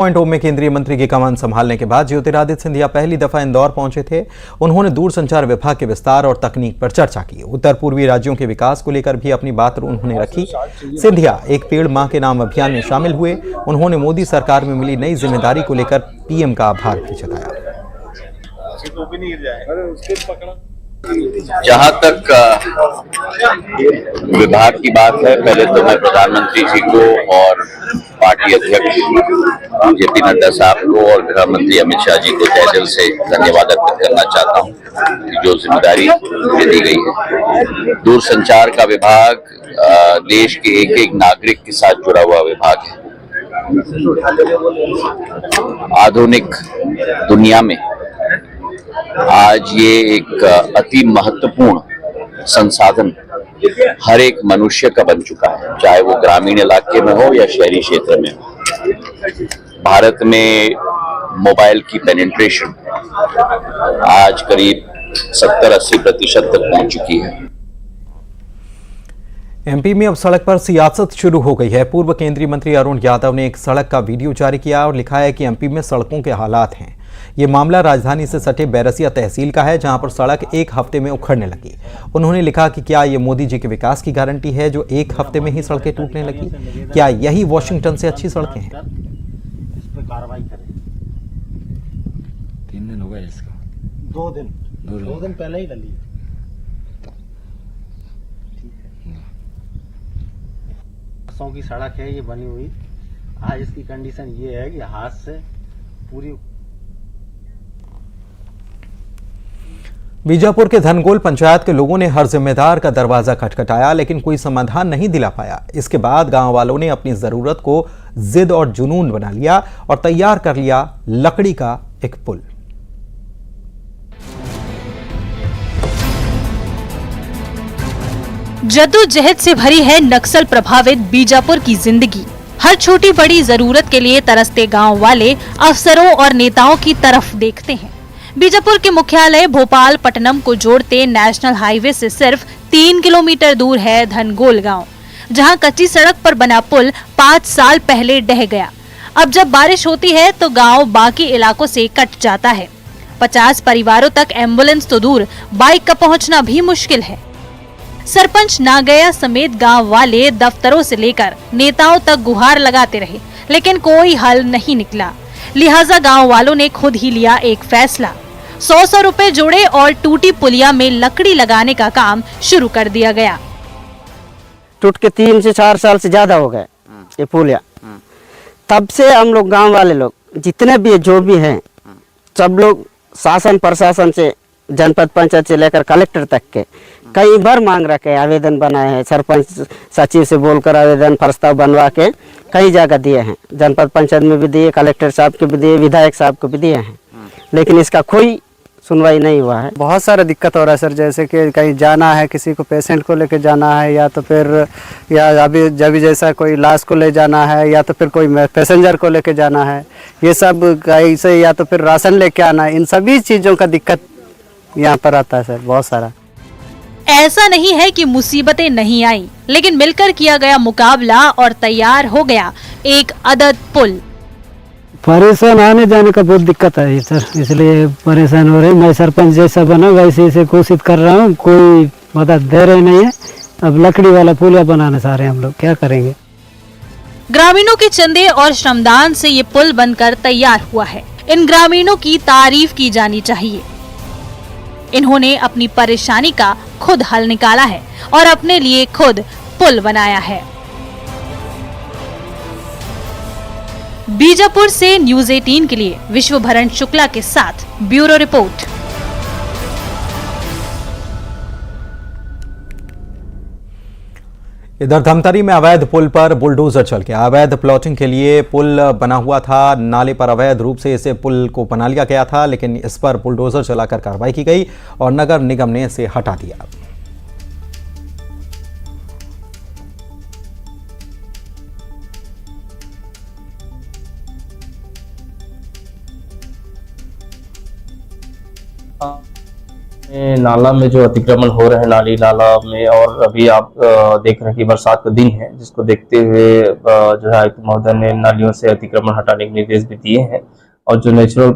.0 में केंद्रीय मंत्री की कमान संभालने के बाद ज्योतिरादित्य सिंधिया पहली दफा इंदौर पहुंचे थे। उन्होंने दूरसंचार विभाग के विस्तार और तकनीक पर चर्चा की। उत्तर पूर्वी राज्यों के विकास को लेकर भी अपनी बात उन्होंने रखी। सिंधिया एक पेड़ मां के नाम अभियान में शामिल हुए। उन्होंने मोदी सरकार में मिली नई जिम्मेदारी को लेकर पीएम का आभार भी जताया। जहां तक विभाग की बात है, पहले तो मैं प्रधानमंत्री जी को और पार्टी अध्यक्ष जेपी नड्डा साहब को और गृह मंत्री अमित शाह जी को तहे दिल से धन्यवाद अर्पित करना चाहता हूं कि जो जिम्मेदारी मुझे दी गई है। दूरसंचार का विभाग देश के एक एक नागरिक के साथ जुड़ा हुआ विभाग है। आधुनिक दुनिया में आज ये एक अति महत्वपूर्ण संसाधन हर एक मनुष्य का बन चुका है, चाहे वो ग्रामीण इलाके में हो या शहरी क्षेत्र में हो। भारत में मोबाइल की पेनिट्रेशन आज करीब 70-80% तक पहुंच चुकी है। एमपी में अब सड़क पर सियासत शुरू हो गई है। पूर्व केंद्रीय मंत्री अरुण यादव ने एक सड़क का वीडियो जारी किया और लिखा है कि एमपी में सड़कों के हालात हैं। ये मामला राजधानी से सटे बैरसिया तहसील का है, जहां पर सड़क एक हफ्ते में उखड़ने लगी। उन्होंने लिखा कि क्या ये मोदी जी के विकास की गारंटी है जो एक हफ्ते में ही सड़कें टूटने लगी? क्या यही वॉशिंगटन से अच्छी सड़कें हैं? इस पर कार्रवाई करें। 3 दिन हो गए इसका। 2 दिन पहले ही डली। बरसों की सड़क है ये बनी हुई। आज इसकी कंडीशन ये है कि हाथ से पूरी। बीजापुर के धनगोल पंचायत के लोगों ने हर जिम्मेदार का दरवाजा खटखटाया, लेकिन कोई समाधान नहीं दिला पाया। इसके बाद गांव वालों ने अपनी जरूरत को जिद और जुनून बना लिया और तैयार कर लिया लकड़ी का एक पुल। जद्दोजहद से भरी है नक्सल प्रभावित बीजापुर की जिंदगी। हर छोटी बड़ी जरूरत के लिए तरसते गांव वाले अफसरों और नेताओं की तरफ देखते हैं। बीजापुर के मुख्यालय भोपाल पट्टनम को जोड़ते नेशनल हाईवे से सिर्फ 3 किलोमीटर दूर है धनगोल गांव, जहां कच्ची सड़क पर बना पुल 5 साल पहले ढह गया। अब जब बारिश होती है तो गांव बाकी इलाकों से कट जाता है। 50 परिवारों तक एम्बुलेंस तो दूर, बाइक का पहुंचना भी मुश्किल है। सरपंच नागया समेत गांव वाले दफ्तरों से लेकर नेताओं तक गुहार लगाते रहे, लेकिन कोई हल नहीं निकला। लिहाजा गांव वालों ने खुद ही लिया एक फैसला। 100 रुपए जोड़े और टूटी पुलिया में लकड़ी लगाने का काम शुरू कर दिया गया। टूट के 3 से 4 साल से ज्यादा हो गए ये पुलिया। तब से हम लोग गांव वाले लोग जितने भी जो भी हैं, सब लोग शासन प्रशासन से, जनपद पंचायत से लेकर कलेक्टर तक के कई बार मांग रखे, आवेदन बनाए हैं। सरपंच सचिव से बोलकर आवेदन प्रस्ताव बनवा के कई जगह दिए हैं। जनपद पंचायत में भी दिए, कलेक्टर साहब को भी दिए, विधायक साहब को भी दिए हैं, लेकिन इसका कोई सुनवाई नहीं हुआ है। बहुत सारा दिक्कत हो रहा है सर, जैसे कि कहीं जाना है, किसी को पेशेंट को लेकर जाना है, या तो फिर या अभी जैसा कोई लाश को ले जाना है, या तो फिर कोई पैसेंजर को लेकर जाना है, ये सब कहीं से, या तो फिर राशन लेके आना है। इन सभी चीज़ों का दिक्कत यहाँ पर आता है सर, बहुत सारा। ऐसा नहीं है कि मुसीबतें नहीं आई, लेकिन मिलकर किया गया मुकाबला और तैयार हो गया एक अदद पुल। परेशान आने जाने का बहुत दिक्कत है सर, इसलिए परेशान हो रहे। मैं सरपंच जैसा बना वैसे इसे कोशिश कर रहा हूँ, कोई मदद दे रहे नहीं है। अब लकड़ी वाला पुलिया बनाना चाह रहे हैं हम लोग, क्या करेंगे। ग्रामीणों के चंदे और श्रमदान से ये पुल बनकर तैयार हुआ है। इन ग्रामीणों की तारीफ की जानी चाहिए। इन्होंने अपनी परेशानी का खुद हल निकाला है और अपने लिए खुद पुल बनाया है। बीजापुर से न्यूज़ 18 के लिए विश्वभरण शुक्ला के साथ ब्यूरो रिपोर्ट। इधर धमतरी में अवैध पुल पर बुलडोजर चल गया। अवैध प्लॉटिंग के लिए पुल बना हुआ था। नाले पर अवैध रूप से इसे पुल को बना लिया गया था, लेकिन इस पर बुलडोजर चलाकर कार्रवाई की गई और नगर निगम ने इसे हटा दिया। नाला में जो अतिक्रमण हो रहे हैं नाली नाला में, और अभी आप देख रहे हैं कि बरसात का दिन है, जिसको देखते हुए जो है आयुक्त महोदय ने नालियों से अतिक्रमण हटाने के निर्देश भी दिए हैं। और जो नेचुरल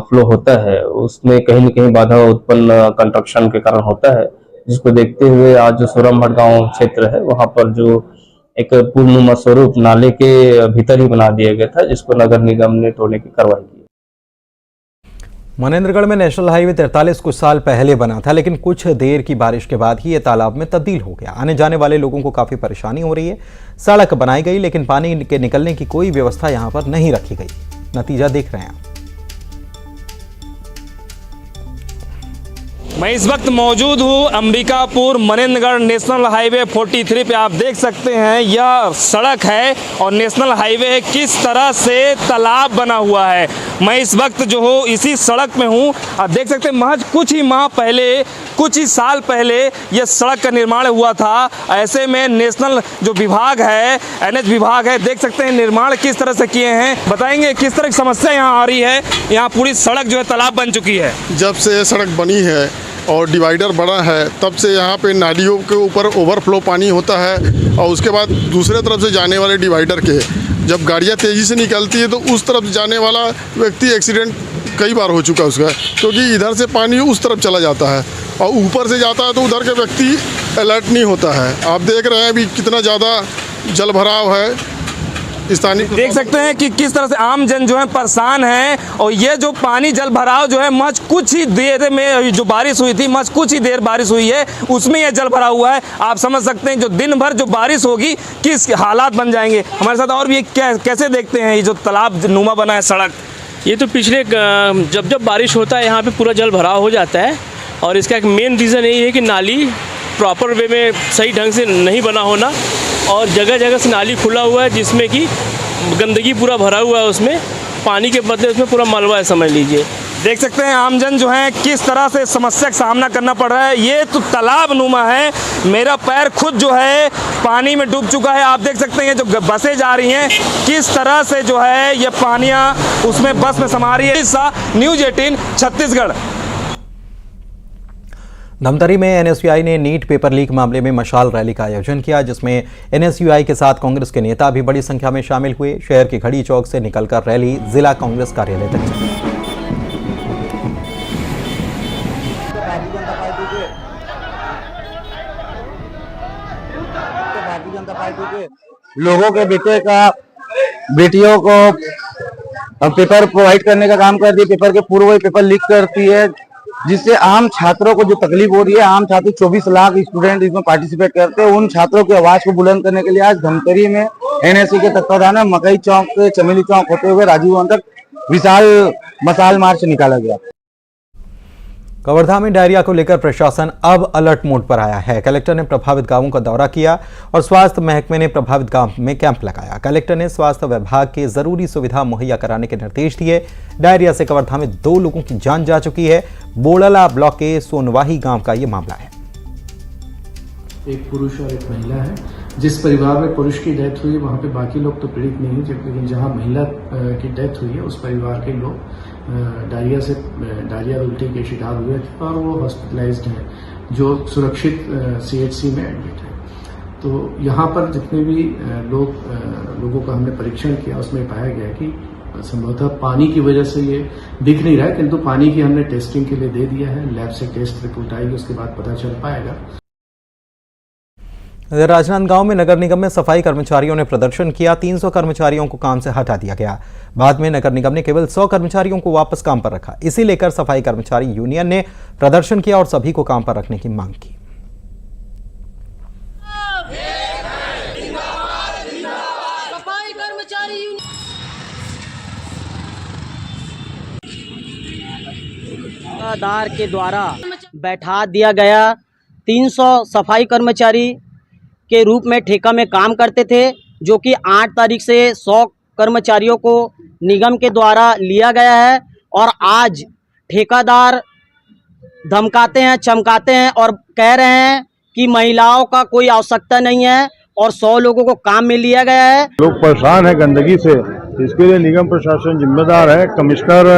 फ्लो होता है उसमें कहीं न कहीं बाधा उत्पन्न कंस्ट्रक्शन के कारण होता है, जिसको देखते हुए आज जो सोरमहट गांव क्षेत्र है वहां पर जो एक पूर्णनुमा स्वरूप नाले के भीतर ही बना दिया गया था, जिसको नगर निगम ने तोड़ने की कार्रवाई की। मनेंद्रगढ़ में नेशनल हाईवे 43 कुछ साल पहले बना था, लेकिन कुछ देर की बारिश के बाद ही ये तालाब में तब्दील हो गया। आने जाने वाले लोगों को काफी परेशानी हो रही है। सड़क बनाई गई लेकिन पानी के निकलने की कोई व्यवस्था यहां पर नहीं रखी गई। नतीजा देख रहे हैं आप। मैं इस वक्त मौजूद हूँ अंबिकापुर मनेंद्रगढ़ नेशनल हाईवे 43 पे। आप देख सकते हैं यह सड़क है और नेशनल हाईवे किस तरह से तालाब बना हुआ है। मैं इस वक्त जो हूँ इसी सड़क में हूँ। आप देख सकते हैं महज कुछ ही माह पहले, कुछ ही साल पहले यह सड़क का निर्माण हुआ था। ऐसे में नेशनल जो विभाग है, NH विभाग है, देख सकते हैं निर्माण किस तरह से किए हैं। बताएंगे किस तरह की समस्या यहाँ आ रही है। यहाँ पूरी सड़क जो है तालाब बन चुकी है। जब से ये सड़क बनी है और डिवाइडर बना है तब से यहाँ पे नालियों के ऊपर ओवरफ्लो पानी होता है, और उसके बाद दूसरे तरफ से जाने वाले डिवाइडर के जब गाड़ियाँ तेज़ी से निकलती है तो उस तरफ जाने वाला व्यक्ति एक्सीडेंट कई बार हो चुका है उसका, क्योंकि इधर से पानी उस तरफ चला जाता है और ऊपर से जाता है तो उधर के व्यक्ति अलर्ट नहीं होता है। आप देख रहे हैं अभी कितना ज़्यादा जल भराव है। स्थानीय देख सकते हैं कि किस तरह से आम जन जो है परेशान है। और ये जो पानी जल भराव जो है महज कुछ ही देर में जो बारिश हुई थी, महज कुछ ही देर बारिश हुई है, उसमें यह जल भरा हुआ है। आप समझ सकते हैं जो दिन भर जो बारिश होगी किस हालात बन जाएंगे। हमारे साथ और भी कैसे देखते हैं ये जो तालाब नुमा बना है सड़क। ये तो पिछले जब बारिश होता है यहाँ पे पूरा जल भराव हो जाता है, और इसका एक मेन रीज़न यही है कि नाली प्रॉपर वे में सही ढंग से नहीं बना होना, और जगह जगह से नाली खुला हुआ है जिसमें कि गंदगी पूरा भरा हुआ है, उसमें पानी के बदले उसमें पूरा मलबा है, समझ लीजिए। देख सकते हैं आमजन जो है किस तरह से समस्या का सामना करना पड़ रहा है। ये तो तालाब नुमा है, मेरा पैर खुद जो है पानी में डूब चुका है। आप देख सकते हैं जो बसें जा रही हैं किस तरह से जो है ये पानियाँ उसमें बस में समा रही है। न्यूज़ 18 छत्तीसगढ़। धमतरी में NSUI ने नीट पेपर लीक मामले में मशाल रैली का आयोजन किया, जिसमें NSUI के साथ कांग्रेस के नेता भी बड़ी संख्या में शामिल हुए। शहर के घड़ी चौक से निकलकर रैली जिला कांग्रेस कार्यालय तक चली। भारतीय जनता पार्टी के लोगों के बेटियों को पेपर प्रोवाइड करने का काम करती है। पेपर के पूर्व ही पेपर लीक करती है, जिससे आम छात्रों को जो तकलीफ हो रही है। आम छात्र 24 लाख स्टूडेंट इसमें पार्टिसिपेट करते हैं। उन छात्रों की आवाज को बुलंद करने के लिए आज धमतरी में NSU के तत्वाधान में मकई चौक से चमेली चौक होते हुए राजीव भवन तक विशाल मशाल मार्च निकाला गया। कवर्धा में डायरिया को लेकर प्रशासन अब अलर्ट मोड पर आया है। कलेक्टर ने प्रभावित गांवों का दौरा किया और स्वास्थ्य महकमे ने प्रभावित गांव में कैंप लगाया। कलेक्टर ने स्वास्थ्य विभाग के जरूरी सुविधा मुहैया कराने के निर्देश दिए। डायरिया से कवर्धा में 2 लोगों की जान जा चुकी है। बोड़ला ब्लॉक के सोनवाही गांव का ये मामला है। एक पुरुष और एक महिला है। जिस परिवार में पुरुष की डेथ हुई वहाँ पे बाकी लोग तो पीड़ित नहीं है, लेकिन जहाँ महिला की डेथ हुई है उस परिवार के लोग डायरिया उल्टी के शिकार हुए थे और वो हॉस्पिटलाइज्ड हैं, जो सुरक्षित CHC में एडमिट है। तो यहाँ पर जितने भी लोगों का हमने परीक्षण किया उसमें पाया गया कि संभवतः पानी की वजह से ये दिख नहीं रहा है, किंतु पानी की हमने टेस्टिंग के लिए दे दिया है। लैब से टेस्ट रिपोर्ट आएगी, उसके बाद पता चल पाएगा। राजनांदगांव में नगर निगम में सफाई कर्मचारियों ने प्रदर्शन किया। 300 कर्मचारियों को काम से हटा दिया गया। बाद में नगर निगम ने केवल 100 कर्मचारियों को वापस काम पर रखा। इसी लेकर सफाई कर्मचारी यूनियन ने प्रदर्शन किया और सभी को काम पर रखने की मांग की। ठेकेदार के द्वारा बैठा दिया गया 300 सफाई कर्मचारी के रूप में ठेका में काम करते थे, जो कि 8 तारीख से 100 कर्मचारियों को निगम के द्वारा लिया गया है। और आज ठेकेदार धमकाते हैं, चमकाते हैं और कह रहे हैं कि महिलाओं का कोई आवश्यकता नहीं है और 100 लोगों को काम में लिया गया है। लोग परेशान है गंदगी से, इसके लिए निगम प्रशासन जिम्मेदार है। कमिश्नर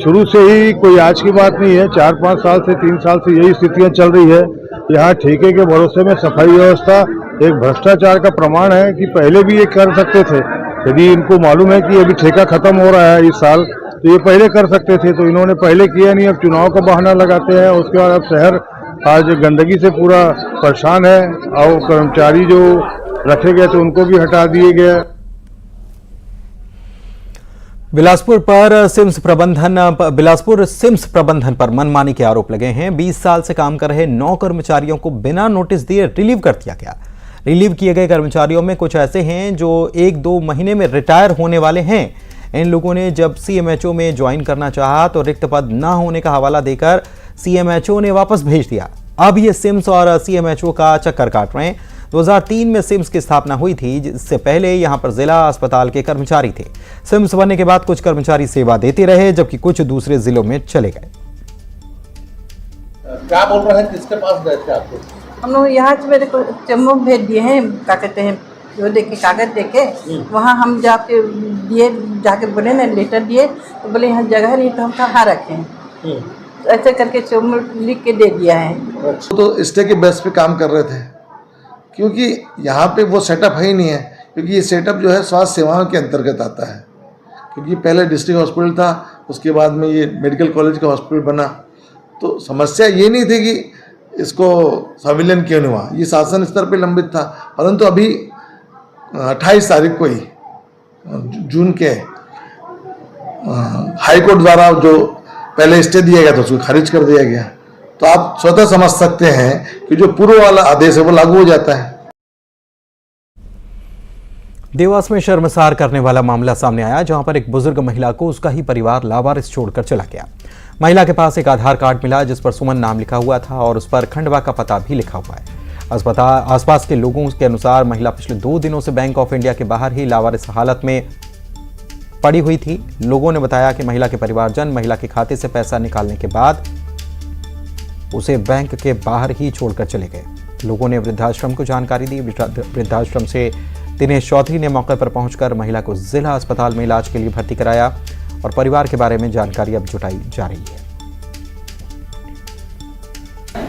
शुरू से ही कोई आज की बात नहीं है, 4-5 साल से 3 साल से यही स्थितियां चल रही है। यहाँ ठेके के भरोसे में सफाई व्यवस्था एक भ्रष्टाचार का प्रमाण है कि पहले भी ये कर सकते थे। यदि इनको मालूम है कि अभी ठेका खत्म हो रहा है इस साल, तो ये पहले कर सकते थे, तो इन्होंने पहले किया नहीं। अब चुनाव का बहाना लगाते हैं। उसके बाद अब शहर आज गंदगी से पूरा परेशान है और कर्मचारी जो रखे गए थे उनको भी हटा दिए गए। बिलासपुर सिम्स प्रबंधन पर मनमानी के आरोप लगे हैं। 20 साल से काम कर रहे 9 कर्मचारियों को बिना नोटिस दिए रिलीव कर दिया गया। रिलीव किए गए कर्मचारियों में कुछ ऐसे हैं जो 1-2 महीने में रिटायर होने वाले हैं। इन लोगों ने जब सीएमएचओ में ज्वाइन करना चाहा तो रिक्त पद न होने का हवाला देकर सीएमएचओ ने वापस भेज दिया। अब ये सिम्स और सीएमएचओ का चक्कर काट रहे हैं। 2003 में सिम्स की स्थापना हुई थी, जिससे पहले यहां पर जिला अस्पताल के कर्मचारी थे। सिम्स बनने के बाद कुछ कर्मचारी सेवा देते रहे, जबकि कुछ दूसरे जिलों में चले गए। क्या बोल रहे हैं, किसके पास गए थे आपको? हम लोग यहाँ से मेरे को जम्मू भेज दिए हैं, क्या कहते हैं, जो देखे कागज देके वहाँ हम जाके दिए, जाके बोले ना लेटर दिए, तो बोले यहाँ जगह नहीं तो हम कहाँ रखें। ऐसे करके जम्मू लिख के दे दिया है। तो स्टे के बेस पे काम कर रहे थे, क्योंकि यहाँ पे वो सेटअप है ही नहीं है। क्योंकि ये सेटअप जो है स्वास्थ्य सेवाओं के अंतर्गत आता है। क्योंकि पहले डिस्ट्रिक्ट हॉस्पिटल था, उसके बाद में ये मेडिकल कॉलेज का हॉस्पिटल बना। तो समस्या ये नहीं थी कि इसको संविलियन क्यों नहीं हुआ, ये शासन स्तर पे लंबित था। परंतु अभी 28 तारीख को ही जून के हाईकोर्ट द्वारा जो पहले स्टे दिया गया था उसको खारिज कर दिया गया। तो आप स्वतः समझ सकते हैं कि जो पूर्व वाला आदेश है वो लागू हो जाता है। देवास में शर्मसार करने वाला मामला सामने आया, जहां पर एक बुजुर्ग महिला को उसका ही परिवार लावारिस छोड़कर चला गया। महिला के पास एक आधार कार्ड मिला जिस पर सुमन नाम लिखा हुआ था और उस पर खंडवा का पता भी लिखा हुआ है। आसपास के लोगों के अनुसार महिला पिछले 2 दिनों से बैंक ऑफ इंडिया के बाहर ही लावारिस हालत में पड़ी हुई थी। लोगों ने बताया कि महिला के परिवारजन महिला के खाते से पैसा निकालने के बाद उसे बैंक के बाहर ही छोड़कर चले गए। लोगों ने वृद्धाश्रम को जानकारी दी। वृद्धाश्रम से दिनेश चौधरी ने मौके पर पहुंचकर महिला को जिला अस्पताल में इलाज के लिए भर्ती कराया और परिवार के बारे में जानकारी अब जुटाई जा रही है।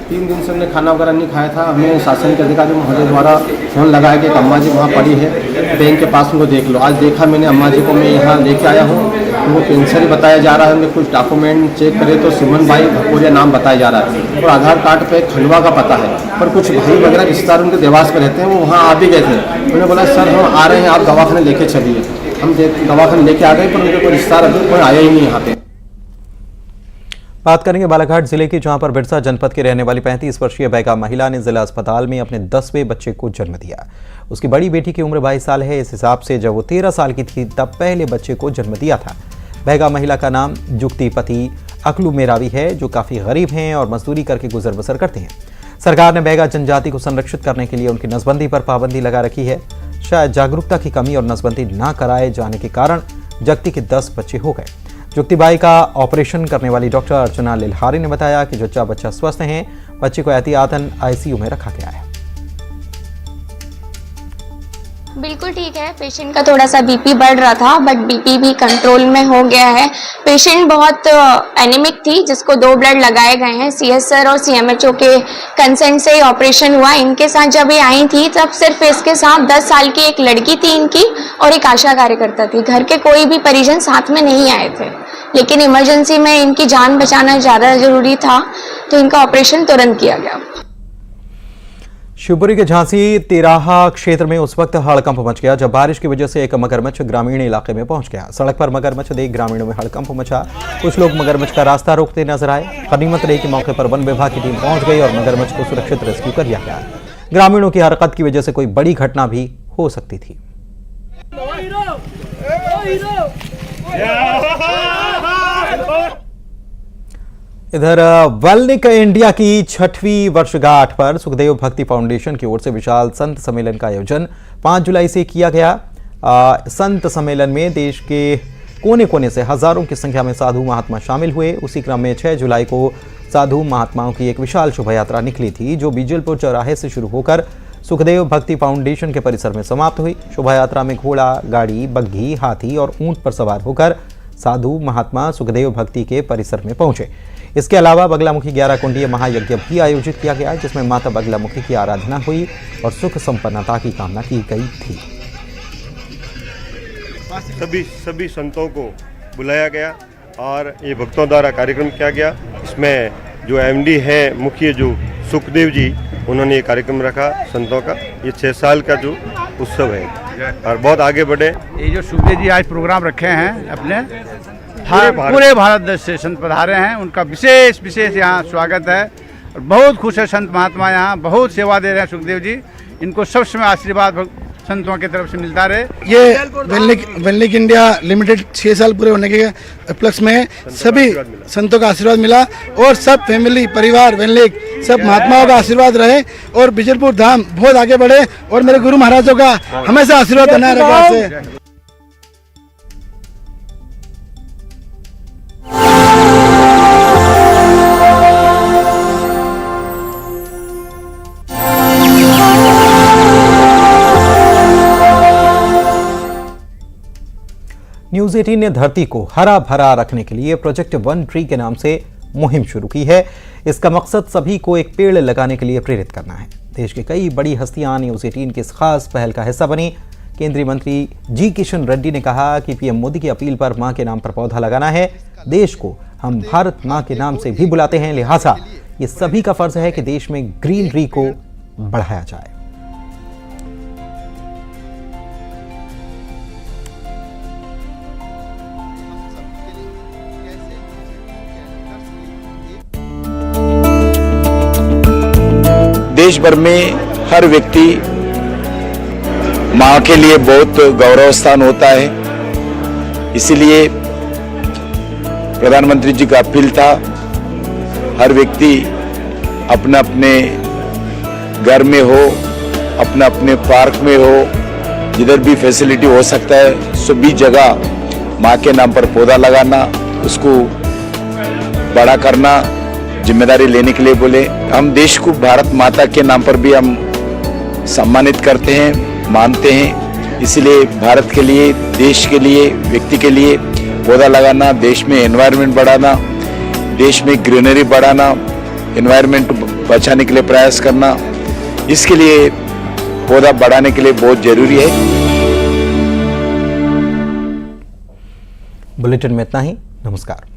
3 दिन से हमने खाना वगैरह नहीं खाया था। हमें शासन के अधिकारी महोदय द्वारा फोन लगाया कि अम्मा जी वहाँ पड़ी है, बैंक के पास उनको देख लो। आज देखा मैंने अम्मा जी को, मैं यहाँ लेके आया हूँ। तो वो पेंशन बताया जा रहा है। हमने कुछ डॉक्यूमेंट चेक करे तो सुमन बाई भकोरिया नाम बताया जा रहा है और आधार कार्ड पे खंडवा का पता है। पर कुछ भाई वगैरह रिश्तेदार उनके देवास में रहते हैं, वो वहाँ आ भी गए थे। उन्होंने बोला सर हम आ रहे हैं, आप दवाखाने लेके चलिए। हम दवाखाने लेके आ गए, पर उनके कोई रिश्तेदार अभी कोई आया ही नहीं यहाँ पे। बात करेंगे बालाघाट जिले की, जहां पर बिरसा जनपद के रहने वाली 35 वर्षीय बैगा महिला ने जिला अस्पताल में अपने 10वें बच्चे को जन्म दिया। उसकी बड़ी बेटी की उम्र 22 साल है। इस हिसाब से जब वो 13 साल की थी तब पहले बच्चे को जन्म दिया था। बैगा महिला का नाम जुक्ति पति अकलू मेरावी है, जो काफ़ी गरीब हैं और मजदूरी करके गुजर बसर करते हैं। सरकार ने बैगा जनजाति को संरक्षित करने के लिए उनकी नसबंदी पर पाबंदी लगा रखी है। शायद जागरूकता की कमी और नसबंदी ना कराए जाने के कारण जुक्ति के 10 बच्चे हो गए। जुक्तिबाई का ऑपरेशन करने वाली डॉक्टर अर्चना लिल्हारी ने बताया कि जच्चा बच्चा स्वस्थ हैं। बच्चे को एहतियातन आईसीयू में रखा गया है। बिल्कुल ठीक है। पेशेंट का थोड़ा सा बीपी बढ़ रहा था, बट बीपी भी कंट्रोल में हो गया है। पेशेंट बहुत एनीमिक थी, जिसको 2 ब्लड लगाए गए हैं। सीएसआर और सीएमएचओ के कंसेंट से ही ऑपरेशन हुआ। इनके साथ जब ये आई थी तब सिर्फ इसके साथ 10 साल की एक लड़की थी इनकी और एक आशा कार्यकर्ता थी। घर के कोई भी परिजन साथ में नहीं आए थे, लेकिन इमरजेंसी में इनकी जान बचाना ज़्यादा जरूरी था, तो इनका ऑपरेशन तुरंत किया गया। शिवपुरी के झांसी तिराहा क्षेत्र में उस वक्त हड़कंप मच गया जब बारिश की वजह से एक मगरमच्छ ग्रामीण इलाके में पहुंच गया। सड़क पर मगरमच्छ देख ग्रामीणों में हड़कंप मचा। कुछ लोग मगरमच्छ का रास्ता रोकते नजर आए। गनीमत रही कि मौके पर वन विभाग की टीम पहुंच गई और मगरमच्छ को सुरक्षित रेस्क्यू कर लिया गया। ग्रामीणों की हरकत की वजह से कोई बड़ी घटना भी हो सकती थी। इधर वल्निक इंडिया की 6वीं वर्षगांठ पर सुखदेव भक्ति फाउंडेशन की ओर से विशाल संत सम्मेलन का आयोजन 5 जुलाई से किया गया। संत सम्मेलन में देश के कोने कोने से हजारों की संख्या में साधु महात्मा शामिल हुए। उसी क्रम में 6 जुलाई को साधु महात्माओं की एक विशाल शोभा यात्रा निकली थी, जो बीजलपुर चौराहे से शुरू होकर सुखदेव भक्ति फाउंडेशन के परिसर में समाप्त हुई। शोभा यात्रा में घोड़ा, गाड़ी, बग्घी, हाथी और ऊंट पर सवार होकर साधु महात्मा सुखदेव भक्ति के परिसर में पहुंचे। इसके अलावा बगलामुखी 11 कुंडीय महायज्ञ भी आयोजित किया गया, जिसमें माता बगलामुखी की आराधना हुई और सुख संपन्नता की कामना की गई थी। सभी संतों को बुलाया गया और ये भक्तों द्वारा कार्यक्रम किया गया। इसमें जो एमडी है मुख्य जो सुखदेव जी, उन्होंने ये कार्यक्रम रखा संतों का। ये 6 साल का जो उत्सव है और बहुत आगे बढ़े। ये जो सुखदेव जी आज प्रोग्राम रखे हैं अपने पूरे भारत देश से संत पधारे हैं, उनका विशेष यहाँ स्वागत है और बहुत खुश है संत महात्मा यहाँ बहुत सेवा दे रहे हैं सुखदेव जी। इनको सब समय आशीर्वाद संतों की तरफ से मिलता रहे। ये वेनलिक इंडिया लिमिटेड 6 साल पूरे होने के उपलक्ष्य में सभी संतों का आशीर्वाद मिला और सब फैमिली परिवार वेनलिक सब महात्माओं का आशीर्वाद रहे और बिजलपुर धाम बहुत आगे बढ़े और मेरे गुरु महाराजों का हमेशा आशीर्वाद बना रहे। न्यूज़ 18 ने धरती को हरा भरा रखने के लिए प्रोजेक्ट वन ट्री के नाम से मुहिम शुरू की है। इसका मकसद सभी को एक पेड़ लगाने के लिए प्रेरित करना है। देश की कई बड़ी हस्तियां न्यूज़ 18 की इस खास पहल का हिस्सा बनी। केंद्रीय मंत्री जी किशन रेड्डी ने कहा कि पीएम मोदी की अपील पर मां के नाम पर पौधा लगाना है। देश को हम भारत मां के नाम से भी बुलाते हैं, लिहाजा ये सभी का फर्ज है कि देश में ग्रीनरी को बढ़ाया जाए। देश भर में हर व्यक्ति माँ के लिए बहुत गौरव स्थान होता है, इसीलिए प्रधानमंत्री जी का अपील था हर व्यक्ति अपने अपने घर में हो, अपने अपने पार्क में हो, जिधर भी फैसिलिटी हो सकता है सभी जगह माँ के नाम पर पौधा लगाना, उसको बड़ा करना, जिम्मेदारी लेने के लिए बोले। हम देश को भारत माता के नाम पर भी हम सम्मानित करते हैं, मानते हैं, इसलिए भारत के लिए, देश के लिए, व्यक्ति के लिए पौधा लगाना, देश में एनवायरनमेंट बढ़ाना, देश में ग्रीनरी बढ़ाना, एनवायरनमेंट बचाने के लिए प्रयास करना, इसके लिए पौधा बढ़ाने के लिए बहुत जरूरी है। बुलेटिन में इतना ही। नमस्कार।